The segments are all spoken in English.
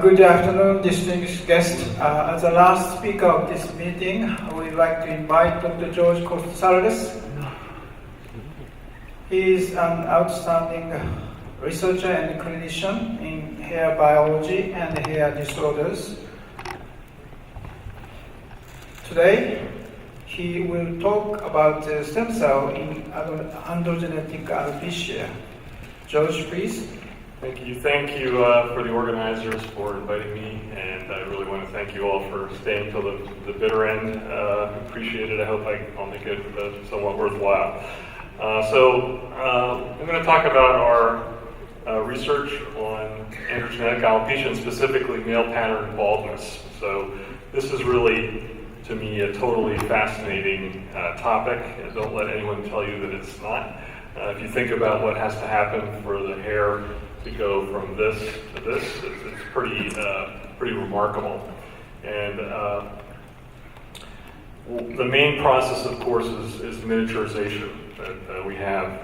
Good afternoon, distinguished guests. As the last speaker of this meeting, I would like to invite Dr. George Cotsarelis. He is an outstanding researcher and clinician in hair biology and hair disorders. Today, he will talk about the stem cell in androgenetic alopecia. George, please. Thank you for the organizers for inviting me, and I really want to thank you all for staying till the bitter end. Appreciate it. I hope I'll make it somewhat worthwhile. I'm going to talk about our research on androgenetic alopecia, and specifically male pattern baldness. So this is really, to me, a totally fascinating topic. Don't let anyone tell you that it's not. If you think about what has to happen for the hair to go from this to this, it's pretty remarkable. And the main process, of course, is miniaturization. That we have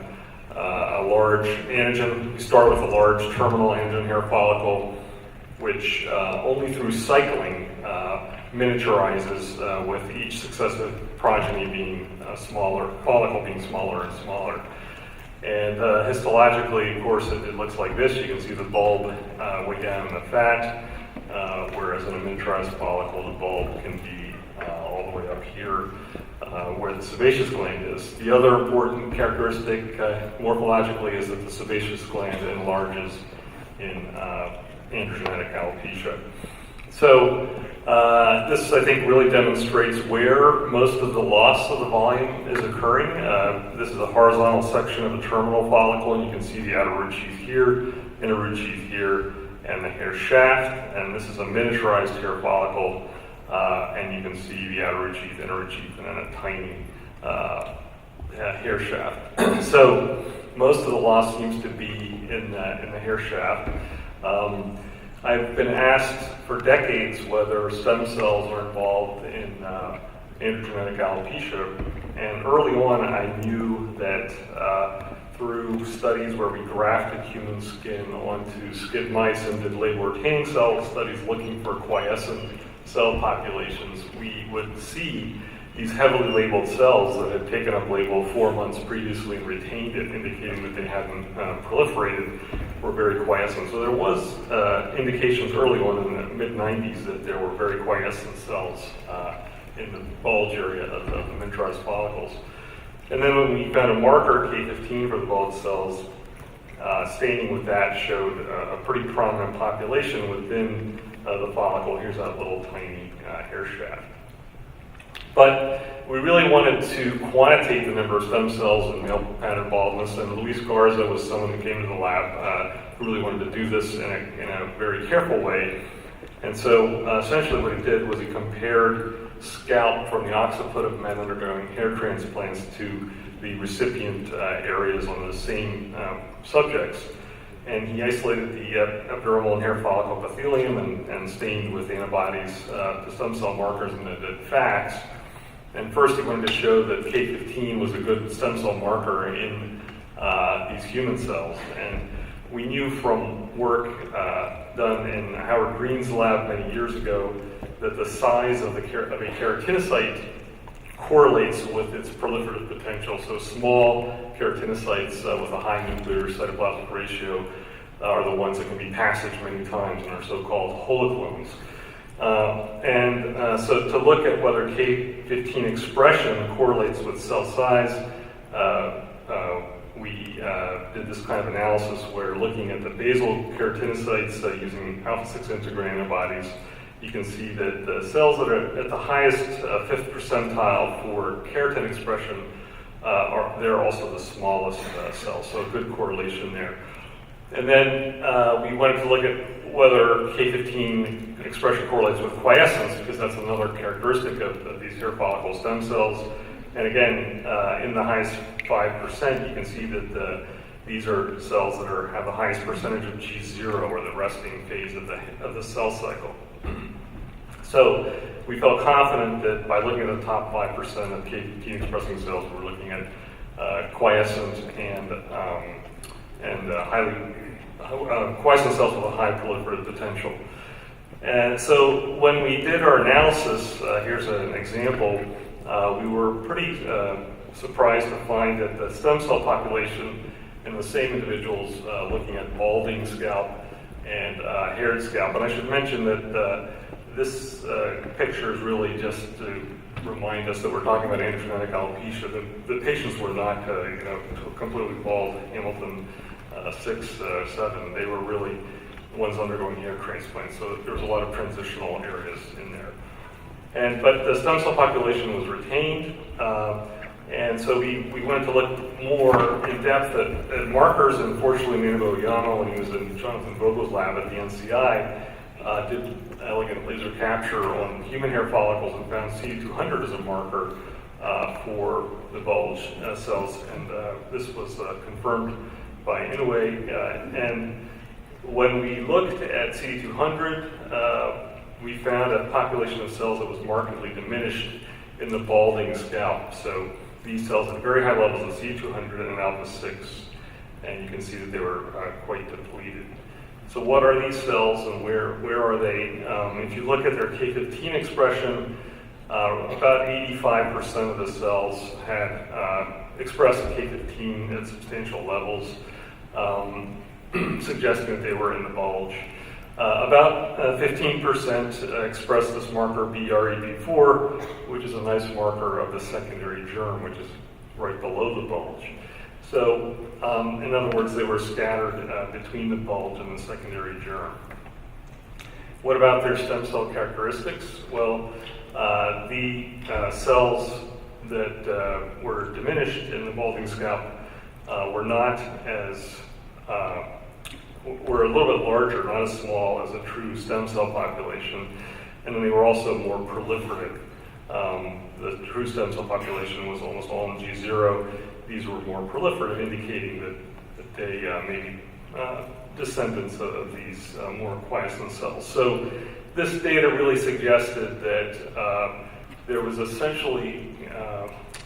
a large anagen. We start with a large terminal anagen hair follicle, which only through cycling miniaturizes with each successive progeny being smaller, follicle being smaller and smaller. And histologically, of course, it looks like this. You can see the bulb way down in the fat, whereas in a miniaturized follicle, the bulb can be all the way up here where the sebaceous gland is. The other important characteristic morphologically is that the sebaceous gland enlarges in androgenetic alopecia. So this, I think, really demonstrates where most of the loss of the volume is occurring. This is a horizontal section of the terminal follicle, and you can see the outer root sheath here, inner root sheath here, and the hair shaft. And this is a miniaturized hair follicle, and you can see the outer root sheath, inner root sheath, and then a tiny hair shaft. So most of the loss seems to be in the hair shaft. I've been asked for decades whether stem cells are involved in androgenetic alopecia, and early on I knew that through studies where we grafted human skin onto skid mice and did label-retaining cell studies looking for quiescent cell populations, we would see these heavily labeled cells that had taken up label 4 months previously and retained it, indicating that they hadn't proliferated, were very quiescent. So there was indications early on in the mid-90s that there were very quiescent cells in the bulge area of the miniaturized follicles. And then when we found a marker, K15, for the bulge cells, staining with that showed a pretty prominent population within the follicle. Here's that little tiny hair shaft. But we really wanted to quantitate the number of stem cells in male pattern baldness, and Luis Garza was someone who came to the lab who really wanted to do this in a very careful way. And so essentially what he did was he compared scalp from the occiput of men undergoing hair transplants to the recipient areas on the same subjects. And he isolated the epidermal and hair follicle epithelium and stained with antibodies the stem cell markers and the FACS. And first he wanted to show that K15 was a good stem cell marker in these human cells. And we knew from work done in Howard Green's lab many years ago that the size of a keratinocyte correlates with its proliferative potential. So small keratinocytes with a high nuclear cytoplasmic ratio are the ones that can be passaged many times and are so-called holoclones. So to look at whether K15 expression correlates with cell size, we did this kind of analysis where looking at the basal keratinocytes using alpha-6 integrin antibodies, you can see that the cells that are at the highest fifth percentile for keratin expression they're also the smallest cells, so a good correlation there. And then we wanted to look at whether K15 expression correlates with quiescence, because that's another characteristic of these hair follicle stem cells. And again, in the highest 5%, you can see that these are cells that have the highest percentage of G0, or the resting phase of the cell cycle. So we felt confident that by looking at the top 5% of K15 expressing cells, we're looking at quiescent and highly quiescent cells with a high proliferative potential. And so when we did our analysis, here's an example, we were pretty surprised to find that the stem cell population in the same individuals, looking at balding scalp and haired scalp. And I should mention that this picture is really just to remind us that we're talking about androgenetic alopecia. The patients were not, completely bald, Hamilton 6, 7. They were really the ones undergoing hair transplants. So there was a lot of transitional areas in there. But the stem cell population was retained. And so we went to look more in depth at markers, and fortunately Minobu Oyama, when he was in Jonathan Vogel's lab at the NCI, did elegant laser capture on human hair follicles and found CD200 as a marker for the bulge cells, and this was confirmed by Inoue. And when we looked at CD200, we found a population of cells that was markedly diminished in the balding scalp. So these cells had very high levels of CD200 and alpha-6, and you can see that they were quite depleted. So what are these cells and where are they? If you look at their K15 expression, about 85% of the cells had expressed K15 at substantial levels, suggesting that they were in the bulge. About 15% expressed this marker BREB4, which is a nice marker of the secondary germ, which is right below the bulge. So, in other words, they were scattered between the bulge and the secondary germ. What about their stem cell characteristics? Well, the cells that were diminished in the balding scalp were not as were a little bit larger, not as small as a true stem cell population, and then they were also more proliferative. The true stem cell population was almost all in G0. These were more proliferative, indicating that they may be descendants of these more quiescent cells. So this data really suggested that there was essentially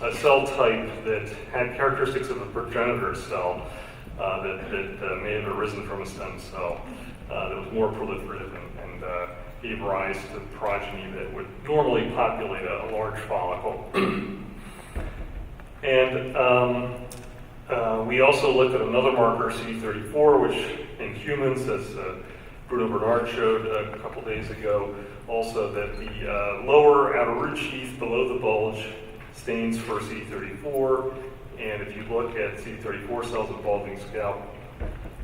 a cell type that had characteristics of a progenitor cell that may have arisen from a stem cell that was more proliferative and gave rise to progeny that would normally populate a large follicle. And we also looked at another marker, CD34, which in humans, as Bruno Bernard showed a couple days ago, also that the lower outer root sheath below the bulge stains for CD34. And if you look at CD34 cells in balding scalp,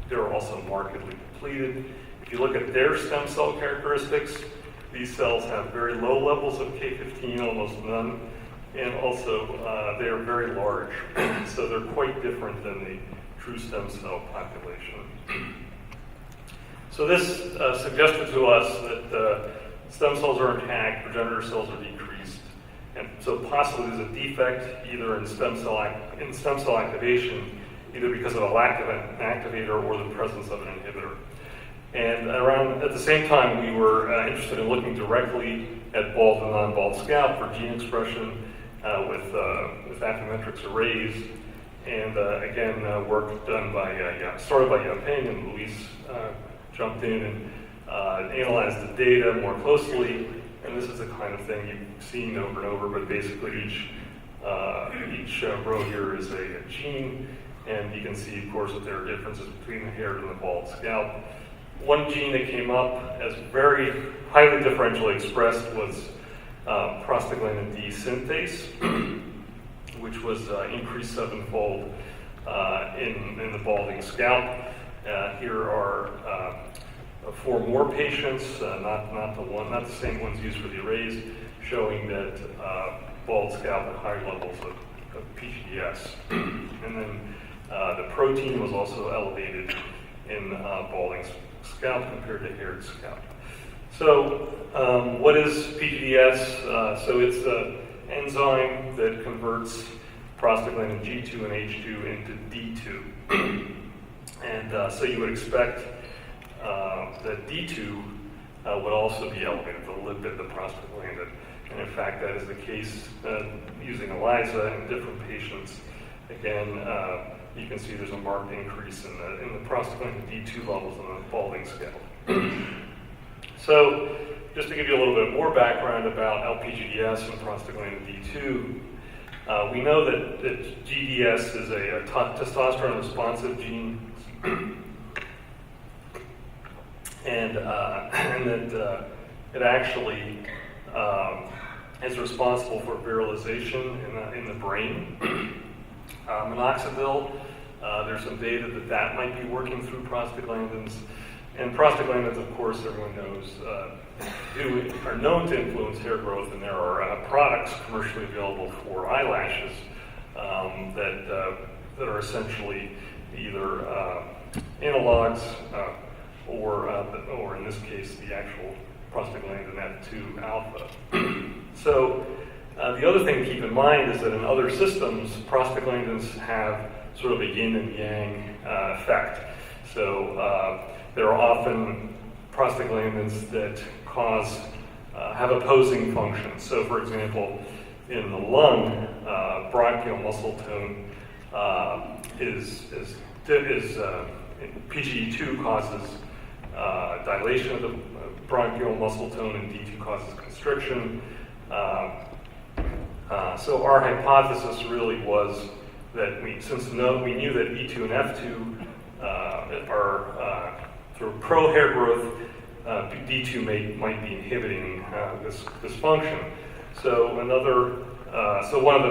they're also markedly depleted. If you look at their stem cell characteristics, these cells have very low levels of K15, almost none, and also they are very large. So they're quite different than the true stem cell population. So this suggested to us that stem cells are intact, progenitor cells are decreased. And so possibly there's a defect either in stem cell activation, either because of a lack of an activator or the presence of an inhibitor. And at the same time, we were interested in looking directly at bald and non-bald scalp for gene expression with Affymetrix arrays. And again, work done started by Yaping, and Luis jumped in and analyzed the data more closely. And this is the kind of thing you've seen over and over, but basically each row here is a gene, and you can see, of course, that there are differences between the haired and the bald scalp. One gene that came up as very highly differentially expressed was Prostaglandin D synthase, which was increased sevenfold in the balding scalp. Here are 4 more patients, not the same ones used for the arrays, showing that bald scalp had high levels of PGDS. And then the protein was also elevated in balding scalp compared to haired scalp. So what is PGDS? So it's an enzyme that converts prostaglandin G2 and H2 into D2. And so you would expect that D2 would also be elevated, the lipid, the prostaglandin. And in fact, that is the case using ELISA in different patients. Again, you can see there's a marked increase in the prostaglandin D2 levels in the balding scalp. So just to give you a little bit more background about LPGDS and prostaglandin D2, we know that GDS is a testosterone responsive gene, and that it actually is responsible for virilization in the brain. Minoxidil, there's some data that might be working through prostaglandins. And prostaglandins, of course, everyone knows, are known to influence hair growth, and there are products commercially available for eyelashes that are essentially either analogs or in this case, the actual prostaglandin D2 alpha. So the other thing to keep in mind is that in other systems, prostaglandins have sort of a yin and yang effect. So there are often prostaglandins that have opposing functions. So for example, in the lung, bronchial muscle tone PGD2 causes dilation of the bronchial muscle tone, and D2 causes constriction. So our hypothesis really was that we knew that E2 and F2 are sort of pro-hair growth, D2 might be inhibiting this function. So one of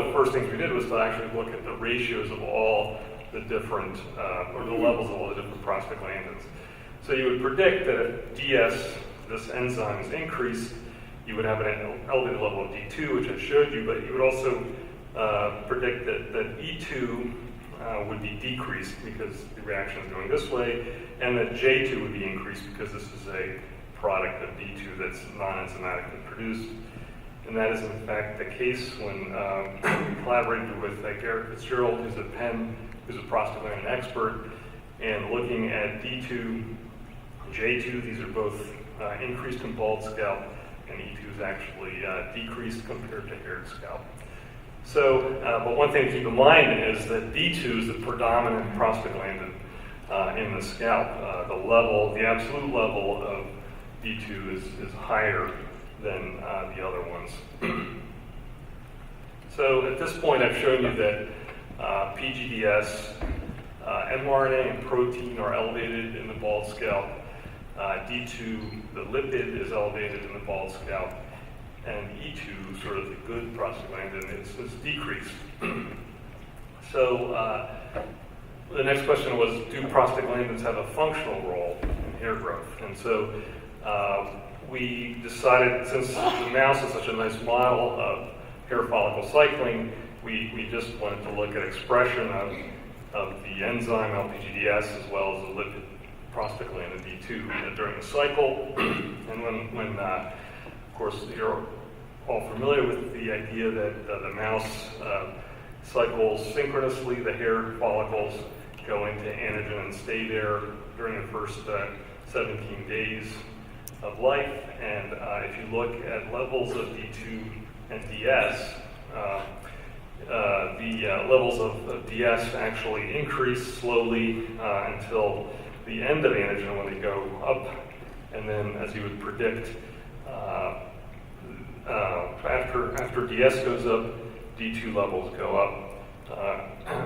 the first things we did was to actually look at the ratios of all the different, or the levels of all the different prostaglandins. So you would predict that if DS, this enzyme, is increased, you would have an elevated level of D2, which I showed you, but you would also predict that E2 would be decreased because the reaction is going this way, and that J2 would be increased because this is a product of D2 that's non-enzymatically produced. And that is in fact the case when we collaborated with Garrett Fitzgerald, who's at Penn, who's a prostaglandin expert, and looking at D2, J2, these are both increased in bald scalp, and E2 is actually decreased compared to haired scalp. So, but one thing to keep in mind is that D2 is the predominant prostaglandin in the scalp. The absolute level of D2 is higher than the other ones. So at this point, I've shown you that PGDS, mRNA, and protein are elevated in the bald scalp. D2, the lipid, is elevated in the bald scalp, and E2, sort of the good prostaglandin, is decreased. So the next question was, do prostaglandins have a functional role in hair growth? And so we decided, since the mouse is such a nice model of hair follicle cycling, we just wanted to look at expression of the enzyme LPGDS as well as the lipid prostaglandin D2 during the cycle. And when of course, you're all familiar with the idea that the mouse cycles synchronously, the hair follicles go into anagen and stay there during the first 17 days of life. And if you look at levels of D2 and DS, the levels of DS actually increase slowly until the end of anagen when they go up, and then, as you would predict, after DS goes up, D2 levels go up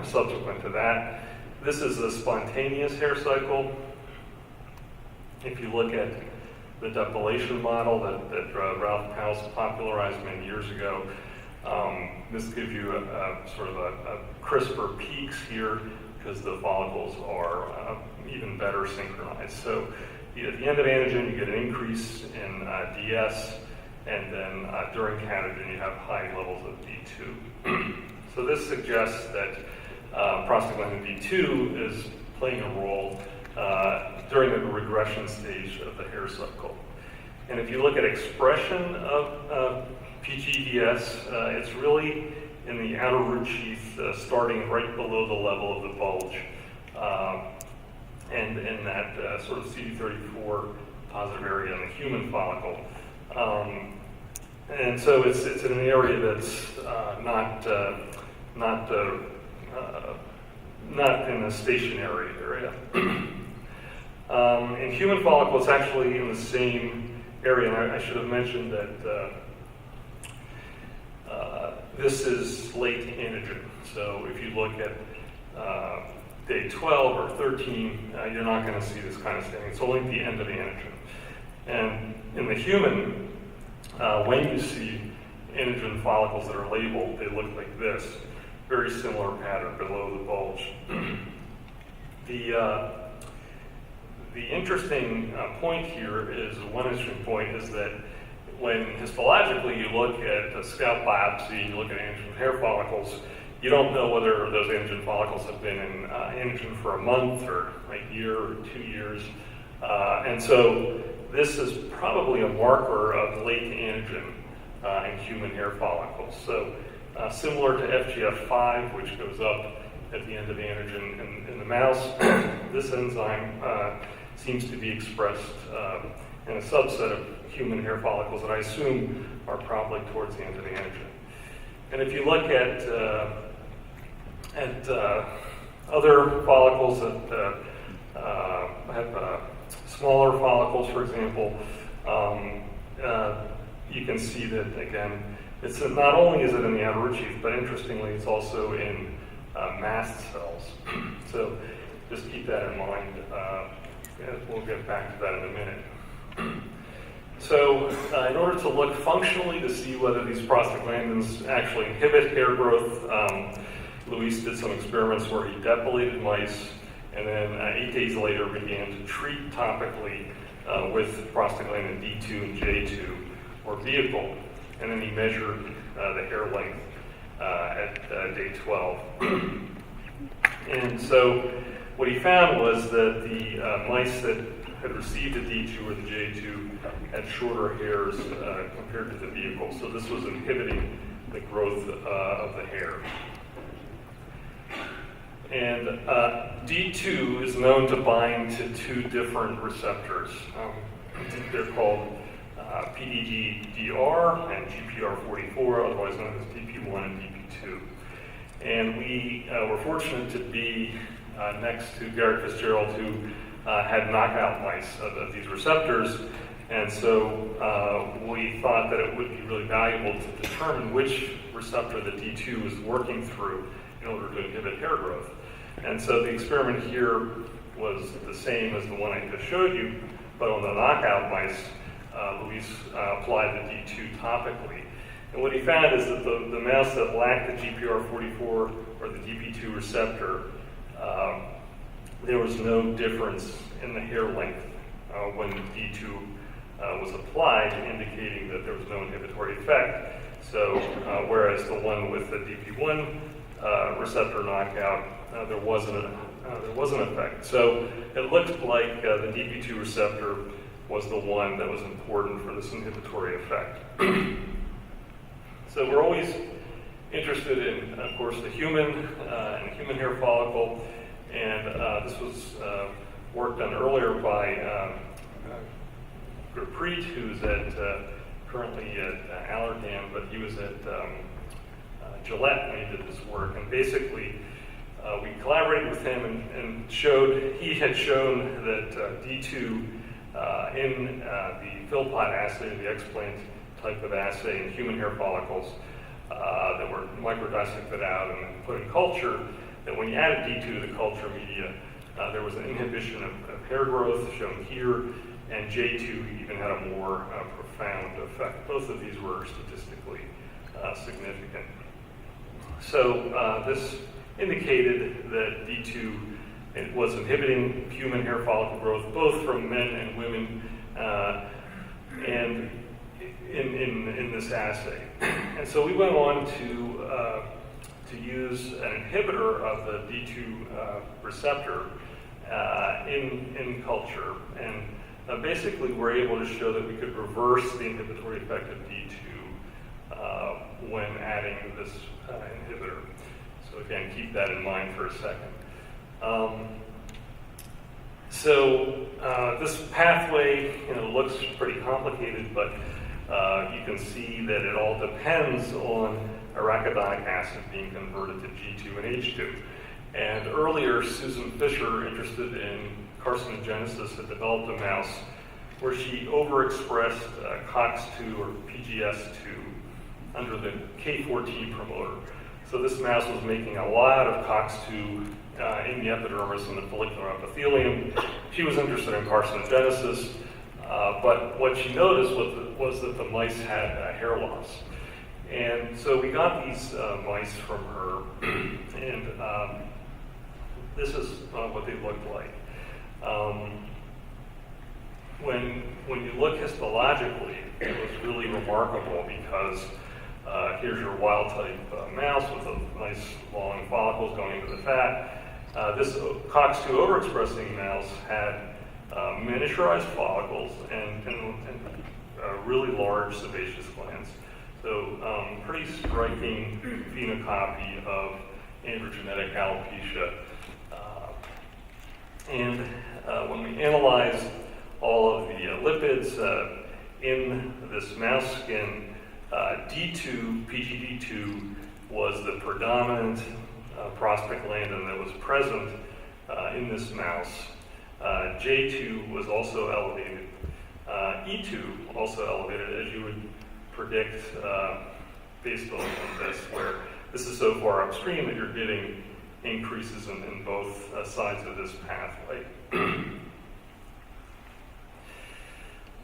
subsequent to that. This is a spontaneous hair cycle. If you look at the depilation model that Ralph House popularized many years ago, this gives you a sort of a crisper peaks here because the follicles are even better synchronized. So at the end of anagen, you get an increase in DS, and then during catagen, you have high levels of D2. So this suggests that prostaglandin D2 is playing a role during the regression stage of the hair cycle. And if you look at expression of PGDS, it's really in the outer root sheath, starting right below the level of the bulge, and in that sort of CD34 positive area in the human follicle. And so it's in an area that's not in a stationary area. In human follicle, it's actually in the same area. And I should have mentioned that this is late antigen. So if you look at day 12 or 13, you're not going to see this kind of staining. It's only at the end of the antigen. And in the human, when you see antigen follicles that are labeled, they look like this. Very similar pattern below the bulge. The interesting point here is, one interesting point is that when histologically you look at a scalp biopsy, you look at antigen hair follicles, you don't know whether those antigen follicles have been in antigen for a month or a year or 2 years. And so this is probably a marker of late antigen in human hair follicles. So similar to FGF5, which goes up at the end of the antigen in the mouse, this enzyme seems to be expressed in a subset of human hair follicles that I assume are probably towards the end of the antigen. And if you look at other follicles that have smaller follicles, for example, you can see that, again, it's not only is it in the outer root sheath, but interestingly, it's also in mast cells. So just keep that in mind. We'll get back to that in a minute. So in order to look functionally to see whether these prostaglandins actually inhibit hair growth, Luis did some experiments where he depilated mice and then 8 days later began to treat topically with prostaglandin D2 and J2 or vehicle, and then he measured the hair length at day 12. And so what he found was that the mice that had received the D2 or the J2 had shorter hairs compared to the vehicle. So this was inhibiting the growth of the hair. And D2 is known to bind to 2 different receptors. They're called PDGDR and GPR44, otherwise known as DP1 and DP2. And we were fortunate to be next to Garrett Fitzgerald, who had knockout mice of these receptors. And so we thought that it would be really valuable to determine which receptor the D2 is working through in order to inhibit hair growth. And so the experiment here was the same as the one I just showed you, but on the knockout mice, Luis applied the D2 topically. And what he found is that the mouse that lacked the GPR44 or the DP2 receptor, there was no difference in the hair length when D2 was applied, indicating that there was no inhibitory effect. So whereas the one with the DP1 receptor knockout, there wasn't an effect. So it looked like the DP2 receptor was the one that was important for this inhibitory effect. So we're always interested in, of course, the human and human hair follicle, and this was work done earlier by Gurpreet, who's currently at Allergan, but he was at Gillette when he did this work, and basically we collaborated with him and he had shown that D2 in the Philpott assay, the explant type of assay in human hair follicles that were microdissected out and then put in culture, that when you added D2 to the culture media, there was an inhibition of hair growth shown here, and J2 even had a more profound effect. Both of these were statistically significant. So this indicated that D2 was inhibiting human hair follicle growth, both from men and women, and in this assay. And so we went on to use an inhibitor of the D2 receptor in culture, and basically we're able to show that we could reverse the inhibitory effect of D2 when adding this inhibitor. So again, keep that in mind for a second. This pathway, looks pretty complicated, but you can see that it all depends on arachidonic acid being converted to G2 and H2. And earlier, Susan Fisher, interested in carcinogenesis, had developed a mouse where she overexpressed COX2 or PGS2 under the K14 promoter. So this mouse was making a lot of COX2 in the epidermis and the follicular epithelium. She was interested in carcinogenesis, but what she noticed was that the mice had hair loss. And so we got these mice from her, and this is what they looked like. When you look histologically, it was really remarkable because here's your wild type mouse with a nice long follicles going into the fat. This COX2 overexpressing mouse had miniaturized follicles and really large sebaceous glands. So pretty striking phenocopy of androgenetic alopecia. And when we analyzed all of the lipids in this mouse skin, D2, PGD2 was the predominant prostaglandin that was present in this mouse. J2 was also elevated. E2 also elevated, as you would predict based on this, where this is so far upstream that you're getting increases in both sides of this pathway.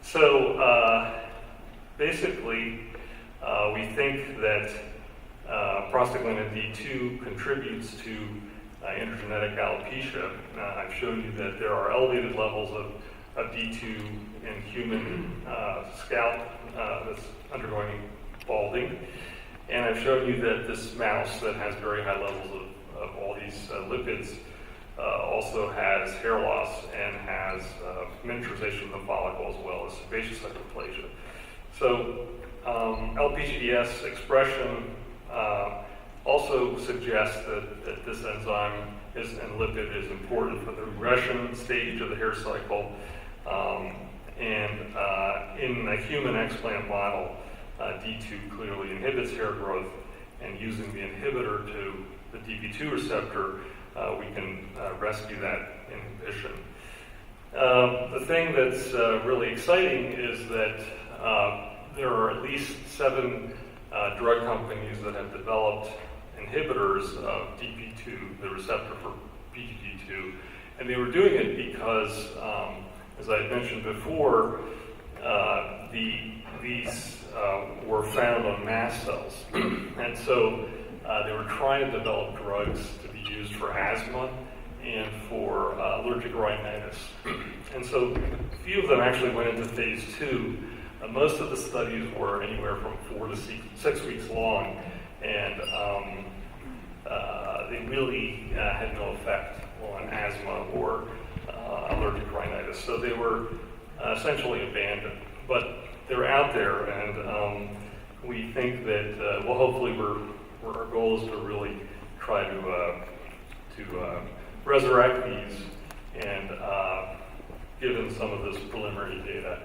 So basically, we think that prostaglandin D2 contributes to androgenetic alopecia. I've shown you that there are elevated levels of D2 in human scalp that's undergoing balding. And I've shown you that this mouse that has very high levels of all these lipids also has hair loss and has miniaturization of the follicle as well as sebaceous hyperplasia. So LPGDS expression also suggests that this enzyme and lipid is important for the regression stage of the hair cycle. In a human explant model, D2 clearly inhibits hair growth, and using the inhibitor to the DP2 receptor, we can rescue that inhibition. The thing that's really exciting is that there are at least 7 drug companies that have developed inhibitors of DP2, the receptor for PGD2, and they were doing it because, as I mentioned before, these were found on mast cells, and so they were trying to develop drugs to be used for asthma and for allergic rhinitis. And so a few of them actually went into phase 2. Most of the studies were anywhere from 4 to 6 weeks long, and they really had no effect on asthma or allergic rhinitis. So they were essentially abandoned. But they're out there, and we think that, well, hopefully our goal is to really try to resurrect these and, given some of this preliminary data,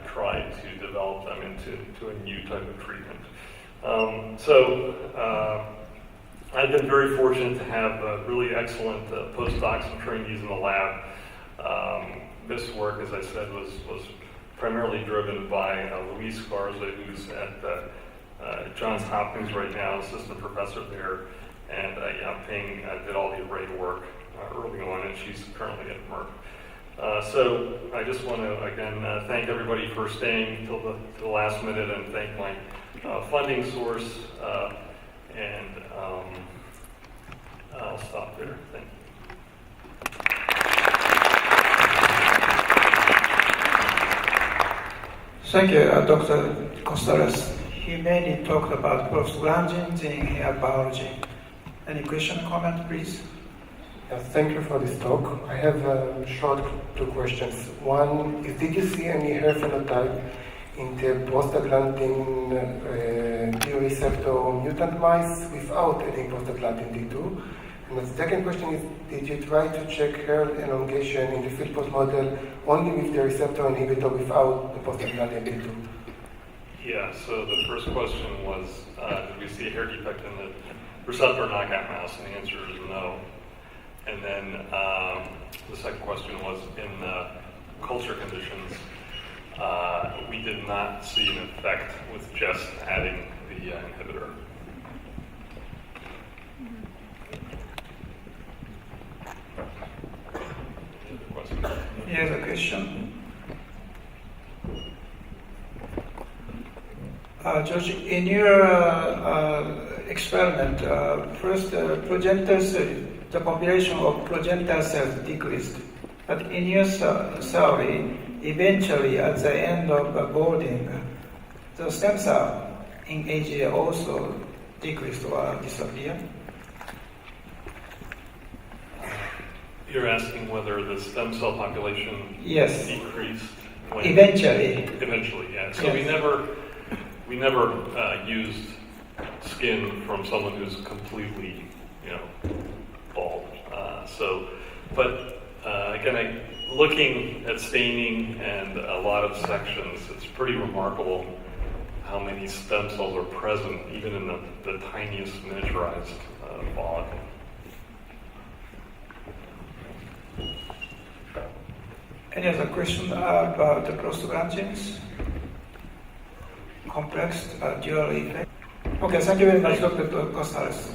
try to develop them into a new type of treatment. I've been very fortunate to have really excellent postdocs and trainees in the lab. This work, as I said, was primarily driven by Luis Garza, who's at Johns Hopkins right now, assistant professor there, and Ping did all the array work early on, and she's currently at Merck. So I just want to, again, thank everybody for staying till the last minute, and thank my funding source, and I'll stop there. Thank you. Thank you, Dr. Cotsarelis. He mainly talked about prostaglandins in hair biology. Any question, comment, please? Thank you for this talk. I have short 2 questions. One is, did you see any hair phenotype in the prostaglandin D receptor mutant mice without adding prostaglandin D2? And the second question is, did you try to check hair elongation in the field post model only with the receptor inhibitor without the prostaglandin D2? Yeah, so the first question was, did we see a hair defect in the receptor knockout mouse? And the answer is no. And then the second question was, in culture conditions, we did not see an effect with just adding the inhibitor. Here's a question. George, in your experiment, first the population of placental cells decreased, but in your theory, eventually at the end of Balding, the stem cell in AGA also decreased or disappeared. You're asking whether the stem cell population Yes. decreased Eventually. Eventually, yeah. So Yes. we never used skin from someone who's completely, bald. Again, looking at staining and a lot of sections, it's pretty remarkable how many stem cells are present, even in the tiniest miniaturized follicle. Any other question about the prostaglandins? Complex dual effect? Okay, thank you very much, Dr. Cotsarelis.